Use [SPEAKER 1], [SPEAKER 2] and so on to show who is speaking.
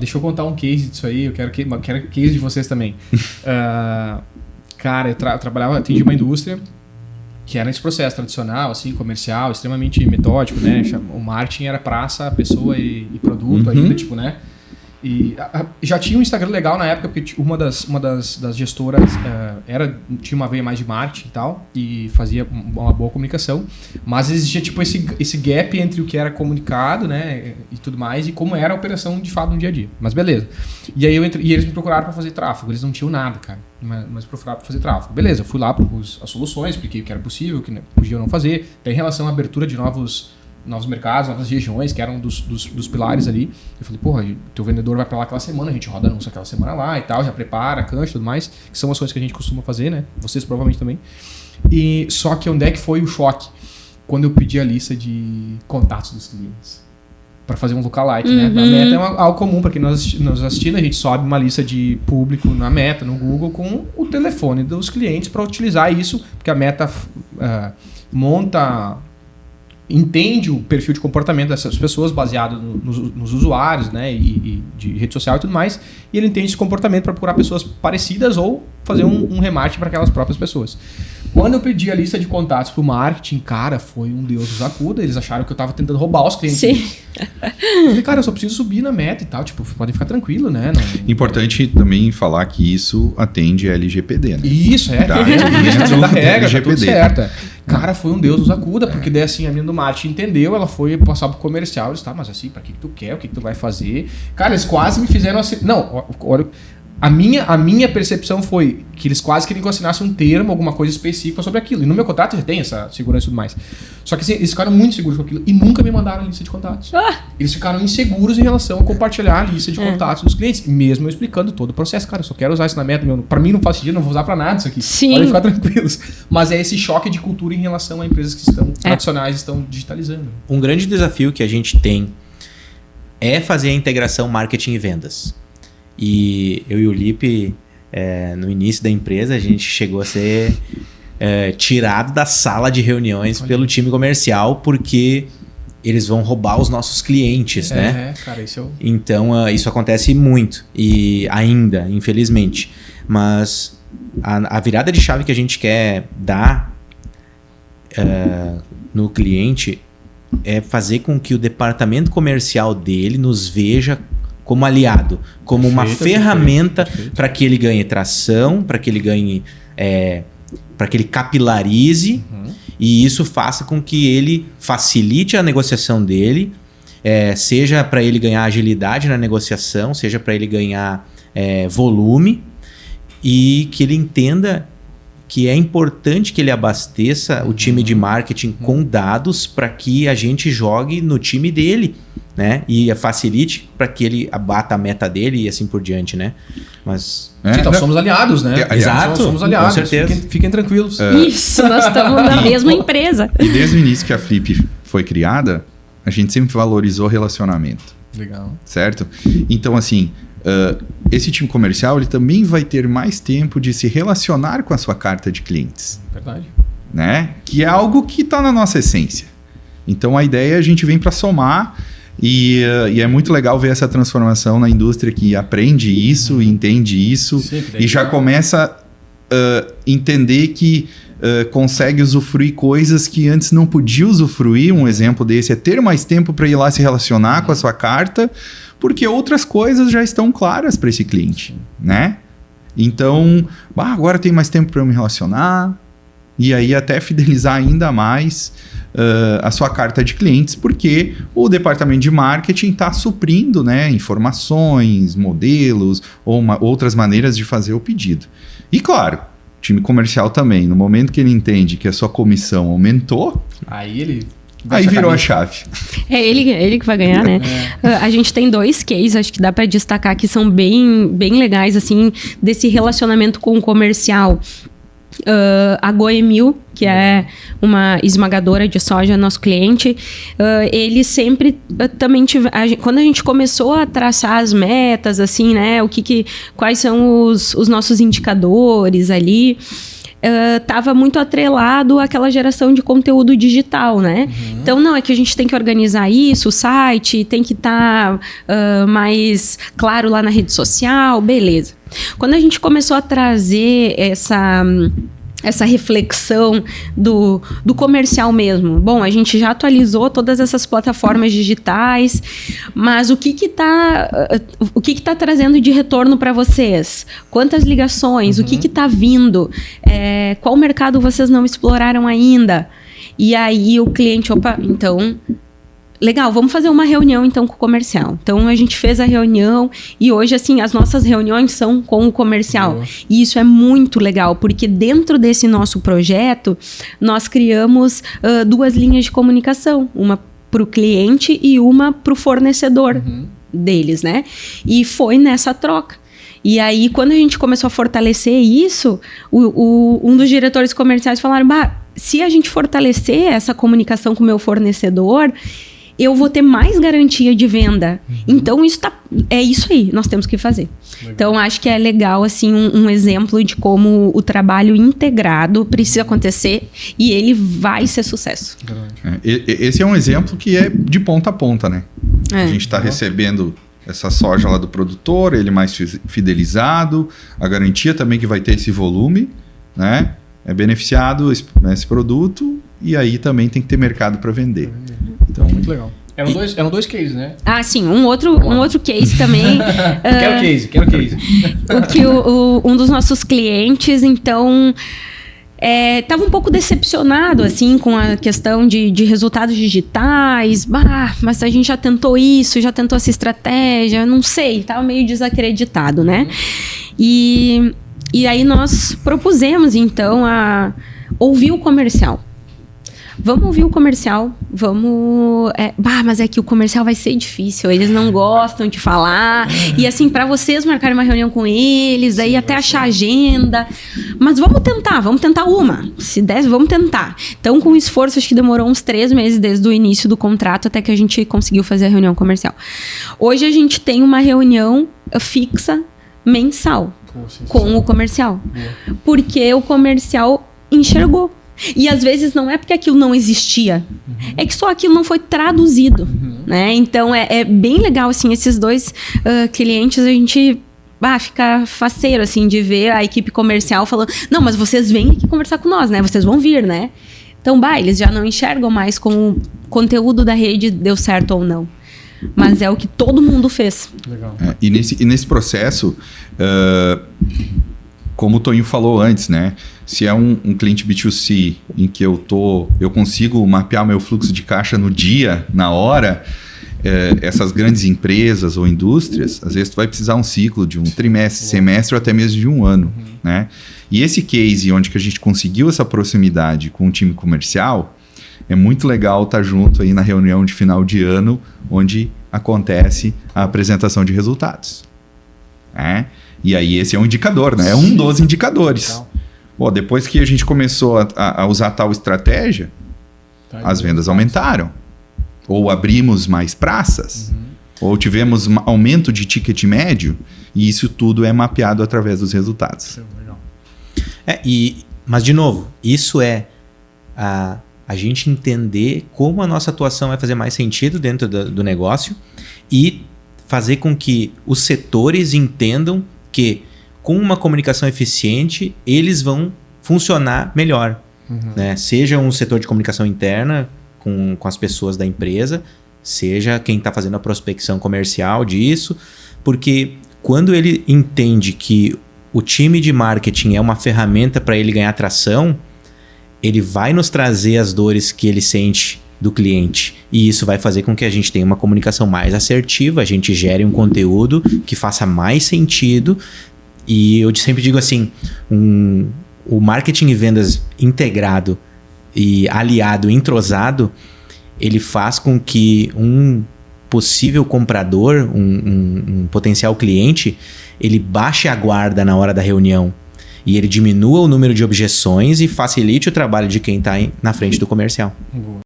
[SPEAKER 1] Deixa eu contar um case disso aí, eu quero case de vocês também. Cara, eu atendi uma indústria que era esse processo tradicional, assim, comercial, extremamente metódico, né? O marketing era praça, pessoa e produto ainda, tipo, né? E já tinha um Instagram legal na época, porque uma das gestoras tinha uma veia mais de marketing e tal, e fazia uma boa comunicação, mas existia tipo esse gap entre o que era comunicado, né, e tudo mais, e como era a operação de fato no dia a dia. Mas beleza. E aí e eles me procuraram para fazer tráfego, eles não tinham nada, cara, mas procuraram para fazer tráfego. Beleza, eu fui lá, propus as soluções, expliquei o que era possível, o que podia não fazer, tem relação à abertura de novos mercados, novas regiões, que eram dos pilares ali. Eu falei, porra, teu vendedor vai pra lá aquela semana, a gente roda anúncio aquela semana lá e tal, já prepara, cancha e tudo mais, que são as coisas que a gente costuma fazer, né? Vocês provavelmente também. E só que onde é que foi o choque? Quando eu pedi a lista de contatos dos clientes para fazer um lookalike, né? A Meta é algo comum, para quem nos assistindo, a gente sobe uma lista de público na Meta, no Google, com o telefone dos clientes para utilizar isso, porque a Meta entende o perfil de comportamento dessas pessoas baseado nos usuários, né, e de rede social e tudo mais, e ele entende esse comportamento para procurar pessoas parecidas ou fazer um remarketing para aquelas próprias pessoas. Quando eu pedi a lista de contatos pro marketing, cara, foi um Deus nos acuda. Eles acharam que eu tava tentando roubar os clientes.
[SPEAKER 2] Sim.
[SPEAKER 1] Eu falei, cara, eu só preciso subir na Meta e tal. Tipo, podem ficar tranquilo, né?
[SPEAKER 3] Importante também falar que isso atende a LGPD, né?
[SPEAKER 1] Isso,
[SPEAKER 3] Tá,
[SPEAKER 1] isso da regra, tá tudo
[SPEAKER 3] LGPD.
[SPEAKER 1] certo. Cara, foi um Deus nos acuda, porque daí assim, a menina do marketing entendeu, ela foi passar pro comercial, eles, tá, mas assim, pra que tu quer, o que tu vai fazer? Cara, eles quase me fizeram assim... Não, olha... A minha percepção foi que eles quase queriam que eu assinasse um termo, alguma coisa específica sobre aquilo. E no meu contrato já tem essa segurança e tudo mais. Só que assim, eles ficaram muito seguros com aquilo e nunca me mandaram a lista de contatos. Eles ficaram inseguros em relação a compartilhar a lista de contatos dos clientes. Mesmo eu explicando todo o processo. Cara, eu só quero usar isso na Meta. Pra mim não faz sentido, não vou usar pra nada isso aqui.
[SPEAKER 2] Sim.
[SPEAKER 1] Podem ficar tranquilos. Mas é esse choque de cultura em relação a empresas que estão tradicionais, estão digitalizando.
[SPEAKER 4] Um grande desafio que a gente tem é fazer a integração marketing e vendas. E eu e o Lipe, no início da empresa, a gente chegou a ser tirado da sala de reuniões pelo time comercial, porque eles vão roubar os nossos clientes, né?
[SPEAKER 1] Cara, isso
[SPEAKER 4] Então, isso acontece muito, e ainda, infelizmente. Mas a virada de chave que a gente quer dar no cliente é fazer com que o departamento comercial dele nos veja como aliado, como uma ferramenta para que ele ganhe tração, para que ele ganhe, para que ele capilarize, e isso faça com que ele facilite a negociação dele, seja para ele ganhar agilidade na negociação, seja para ele ganhar volume, e que ele entenda que é importante que ele abasteça o time de marketing com dados para que a gente jogue no time dele, né? E facilite para que ele abata a meta dele e assim por diante, né? Mas...
[SPEAKER 1] então somos aliados, né?
[SPEAKER 4] Exato,
[SPEAKER 1] somos aliados.
[SPEAKER 4] Com certeza.
[SPEAKER 1] Fiquem tranquilos.
[SPEAKER 2] Isso, nós estamos na mesma empresa.
[SPEAKER 3] E desde o início que a Flip foi criada, a gente sempre valorizou relacionamento.
[SPEAKER 1] Legal.
[SPEAKER 3] Certo? Então, assim... esse time comercial ele também vai ter mais tempo de se relacionar com a sua carta de clientes.
[SPEAKER 1] Verdade.
[SPEAKER 3] Né? Que é algo que está na nossa essência. Então a ideia é a gente vem para somar e é muito legal ver essa transformação na indústria que aprende isso, entende isso e já começa a entender que consegue usufruir coisas que antes não podia usufruir. Um exemplo desse é ter mais tempo para ir lá se relacionar com a sua carta, porque outras coisas já estão claras para esse cliente, né? Então, agora tem mais tempo para eu me relacionar e aí até fidelizar ainda mais a sua carta de clientes, porque o departamento de marketing está suprindo, né, informações, modelos ou outras maneiras de fazer o pedido. E claro, o time comercial também, no momento que ele entende que a sua comissão aumentou,
[SPEAKER 1] aí
[SPEAKER 3] virou a chave.
[SPEAKER 2] É ele que vai ganhar, né? A gente tem 2 cases, acho que dá para destacar, que são bem legais, assim, desse relacionamento com o comercial. A Goemil, que é uma esmagadora de soja, nosso cliente, ele sempre também quando a gente começou a traçar as metas, assim, né? Quais são os nossos indicadores ali. estava muito atrelado àquela geração de conteúdo digital, né? Então, não, é que a gente tem que organizar isso, o site tem que estar mais claro lá na rede social, beleza. Quando a gente começou a trazer essa reflexão do comercial mesmo. Bom, a gente já atualizou todas essas plataformas digitais, mas o que tá trazendo de retorno para vocês? Quantas ligações? O que tá vindo? Qual mercado vocês não exploraram ainda? E aí o cliente, opa, então... Legal, vamos fazer uma reunião então com o comercial. Então a gente fez a reunião e hoje assim as nossas reuniões são com o comercial. Boa. E isso é muito legal, porque dentro desse nosso projeto nós criamos 2 linhas de comunicação, uma para o cliente e uma para o fornecedor deles, né? E foi nessa troca. E aí, quando a gente começou a fortalecer isso, um dos diretores comerciais falaram, se a gente fortalecer essa comunicação com o meu fornecedor, eu vou ter mais garantia de venda. Então, é isso aí, nós temos que fazer. Legal. Então, acho que é legal, assim, um exemplo de como o trabalho integrado precisa acontecer e ele vai ser sucesso.
[SPEAKER 3] Esse é um exemplo que é de ponta a ponta, né? A gente está recebendo essa soja lá do produtor, ele mais fidelizado, a garantia também que vai ter esse volume, né? É beneficiado esse produto e aí também tem que ter mercado para vender. Então,
[SPEAKER 1] muito legal. Eram dois cases, né?
[SPEAKER 2] Ah, sim. Um outro case também.
[SPEAKER 1] Quero case.
[SPEAKER 2] Um dos nossos clientes, então... Estava um pouco decepcionado, assim, com a questão de resultados digitais. Mas a gente já tentou isso, já tentou essa estratégia, não sei, estava meio desacreditado, né? E aí nós propusemos, então, a ouvir o comercial. Vamos ouvir o comercial, mas é que o comercial vai ser difícil, eles não gostam de falar, e assim, para vocês marcarem uma reunião com eles, aí até achar agenda, mas vamos tentar uma, se der, vamos tentar. Então, com esforço, acho que demorou uns 3 meses desde o início do contrato até que a gente conseguiu fazer a reunião comercial. Hoje a gente tem uma reunião fixa mensal com o comercial, porque o comercial enxergou. E às vezes não é porque aquilo não existia, é que só aquilo não foi traduzido, né? Então é bem legal, assim, esses 2 clientes, a gente fica faceiro, assim, de ver a equipe comercial falando, não, mas vocês vêm aqui conversar com nós, né? Vocês vão vir, né? Então, eles já não enxergam mais como o conteúdo da rede deu certo ou não. Mas é o que todo mundo fez. Legal.
[SPEAKER 3] E nesse processo, como o Toninho falou antes, né? Se é um cliente B2C em que eu consigo mapear meu fluxo de caixa no dia, na hora, essas grandes empresas ou indústrias, às vezes tu vai precisar um ciclo de um trimestre, semestre ou até mesmo de um ano, né? E esse case onde que a gente conseguiu essa proximidade com o time comercial, é muito legal estar junto aí na reunião de final de ano, onde acontece a apresentação de resultados. Né? E aí esse é um indicador, né? É um dos indicadores. Depois que a gente começou a usar tal estratégia, as vendas aumentaram. Ou abrimos mais praças, ou tivemos aumento de ticket médio, e isso tudo é mapeado através dos resultados.
[SPEAKER 1] Legal.
[SPEAKER 4] Mas, de novo, isso é a gente entender como a nossa atuação vai fazer mais sentido dentro do negócio e fazer com que os setores entendam que com uma comunicação eficiente, eles vão funcionar melhor. Né? Seja um setor de comunicação interna com as pessoas da empresa, seja quem está fazendo a prospecção comercial disso, porque quando ele entende que o time de marketing é uma ferramenta para ele ganhar tração, ele vai nos trazer as dores que ele sente do cliente. E isso vai fazer com que a gente tenha uma comunicação mais assertiva, a gente gere um conteúdo que faça mais sentido. E eu sempre digo assim, o marketing e vendas integrado e aliado, entrosado, ele faz com que um possível comprador, um potencial cliente, ele baixe a guarda na hora da reunião e ele diminua o número de objeções e facilite o trabalho de quem está na frente do comercial.